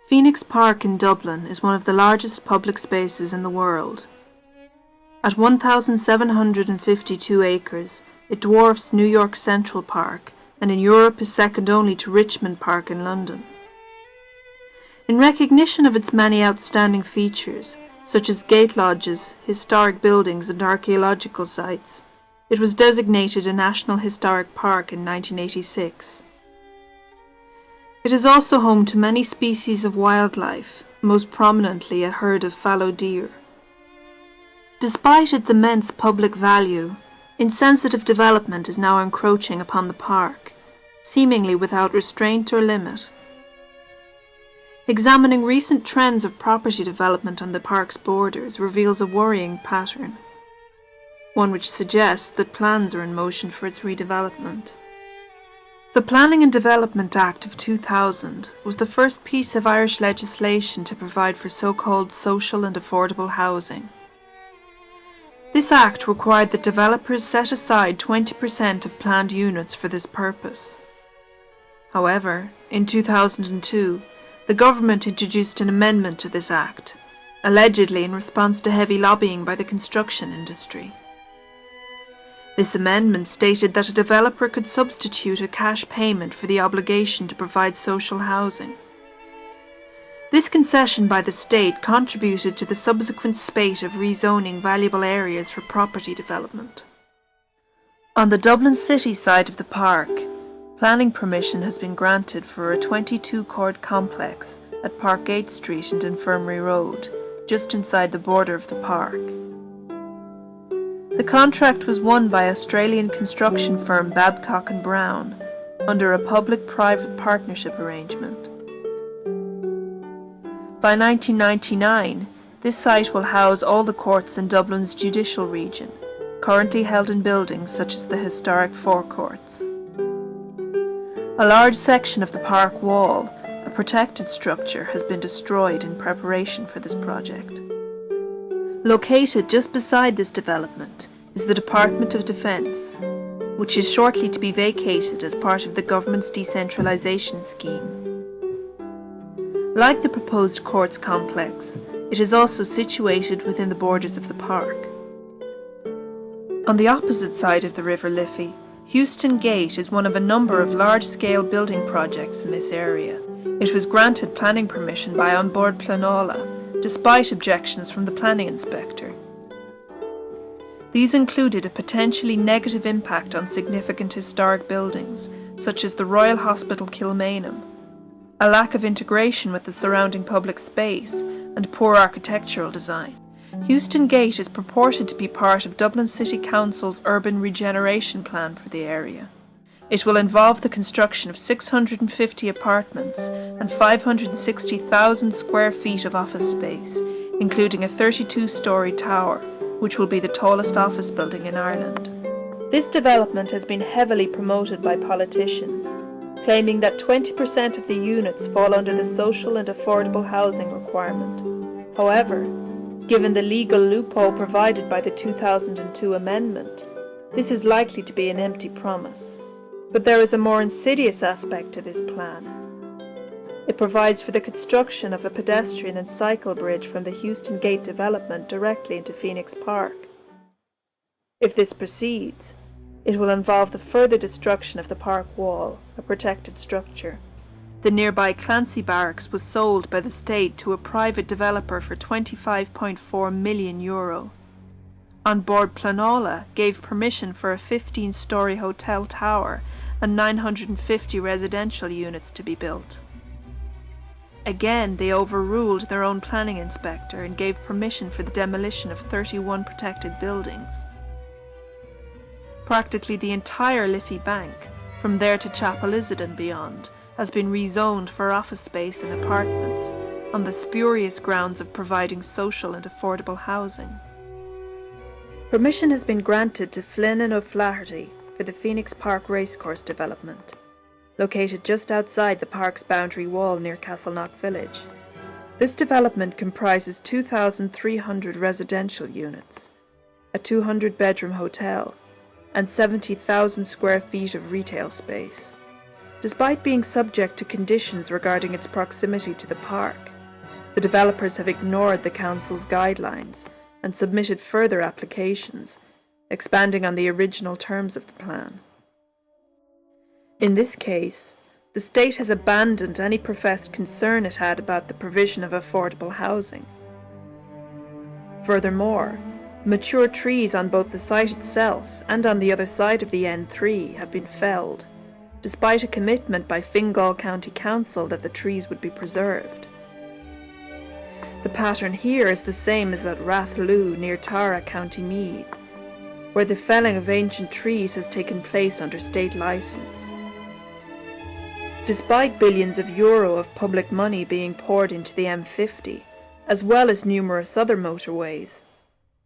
Phoenix Park in Dublin is one of the largest public spaces in the world. At 1,752 acres, it dwarfs New York Central Park and in Europe is second only to Richmond Park in London. In recognition of its many outstanding features, such as gate lodges, historic buildings and archaeological sites, it was designated a National Historic Park in 1986. It is also home to many species of wildlife, most prominently a herd of fallow deer. Despite its immense public value, insensitive development is now encroaching upon the park, seemingly without restraint or limit. Examining recent trends of property development on the park's borders reveals a worrying pattern, one which suggests that plans are in motion for its redevelopment. The Planning and Development Act of 2000 was the first piece of Irish legislation to provide for so-called social and affordable housing. This act required that developers set aside 20% of planned units for this purpose. However, in 2002, the government introduced an amendment to this act, allegedly in response to heavy lobbying by the construction industry. This amendment stated that a developer could substitute a cash payment for the obligation to provide social housing. This concession by the state contributed to the subsequent spate of rezoning valuable areas for property development. On the Dublin city side of the park, planning permission has been granted for a 22-court complex at Parkgate Street and Infirmary Road, just inside the border of the park. The contract was won by Australian construction firm Babcock & Brown under a public-private partnership arrangement. By 1999, this site will house all the courts in Dublin's judicial region, currently held in buildings such as the historic forecourts. A large section of the park wall, a protected structure, has been destroyed in preparation for this project. Located just beside this development is the Department of Defence, which is shortly to be vacated as part of the government's decentralisation scheme. Like the proposed courts complex, it is also situated within the borders of the park. On the opposite side of the River Liffey, Houston Gate is one of a number of large-scale building projects in this area. It was granted planning permission by An Bord Pleanála, despite objections from the planning inspector. These included a potentially negative impact on significant historic buildings, such as the Royal Hospital Kilmainham, a lack of integration with the surrounding public space, and poor architectural design. Houston Gate is purported to be part of Dublin City Council's urban regeneration plan for the area. It will involve the construction of 650 apartments and 560,000 square feet of office space, including a 32-storey tower, which will be the tallest office building in Ireland. This development has been heavily promoted by politicians, claiming that 20% of the units fall under the social and affordable housing requirement. However, given the legal loophole provided by the 2002 amendment, this is likely to be an empty promise. But there is a more insidious aspect to this plan. It provides for the construction of a pedestrian and cycle bridge from the Houston Gate development directly into Phoenix Park. If this proceeds, it will involve the further destruction of the park wall, a protected structure. The nearby Clancy Barracks was sold by the state to a private developer for €25.4 million. An Bord Pleanála gave permission for a 15-storey hotel tower and 950 residential units to be built. Again, they overruled their own planning inspector and gave permission for the demolition of 31 protected buildings. Practically the entire Liffey Bank, from there to Chapel Izard and beyond, has been rezoned for office space and apartments on the spurious grounds of providing social and affordable housing. Permission has been granted to Flynn and O'Flaherty for the Phoenix Park Racecourse development, located just outside the park's boundary wall near Castleknock Village. This development comprises 2,300 residential units, a 200-bedroom hotel, and 70,000 square feet of retail space. Despite being subject to conditions regarding its proximity to the park, the developers have ignored the council's guidelines and submitted further applications, expanding on the original terms of the plan. In this case, the state has abandoned any professed concern it had about the provision of affordable housing. Furthermore, mature trees on both the site itself and on the other side of the N3 have been felled, despite a commitment by Fingal County Council that the trees would be preserved. The pattern here is the same as at Rathloo near Tara, County Meath, where the felling of ancient trees has taken place under state licence. Despite billions of euro of public money being poured into the M50, as well as numerous other motorways,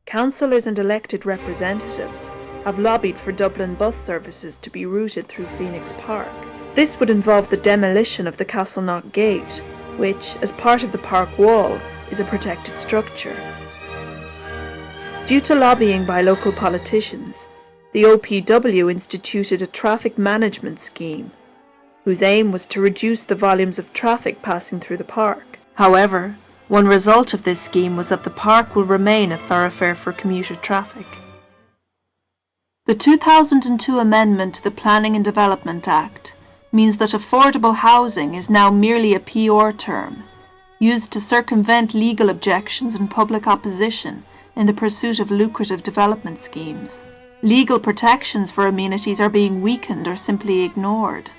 councillors and elected representatives have lobbied for Dublin bus services to be routed through Phoenix Park. This would involve the demolition of the Castleknock Gate, which, as part of the park wall, is a protected structure. Due to lobbying by local politicians, the OPW instituted a traffic management scheme, whose aim was to reduce the volumes of traffic passing through the park. However, one result of this scheme was that the park will remain a thoroughfare for commuter traffic. The 2002 amendment to the Planning and Development Act means that affordable housing is now merely a PR term, used to circumvent legal objections and public opposition in the pursuit of lucrative development schemes. Legal protections for amenities are being weakened or simply ignored.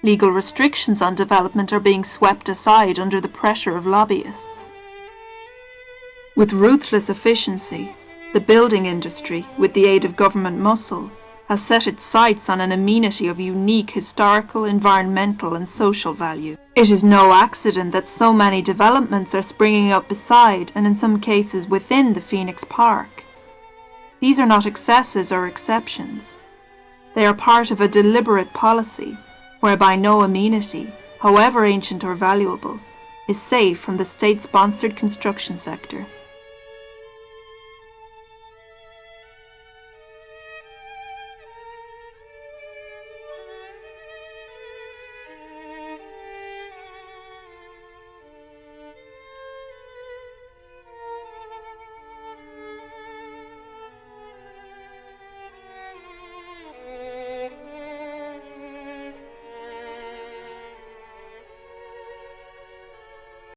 Legal restrictions on development are being swept aside under the pressure of lobbyists. With ruthless efficiency, the building industry, with the aid of government muscle, has set its sights on an amenity of unique historical, environmental and social value. It is no accident that so many developments are springing up beside and in some cases within the Phoenix Park. These are not excesses or exceptions. They are part of a deliberate policy whereby no amenity, however ancient or valuable, is safe from the state-sponsored construction sector.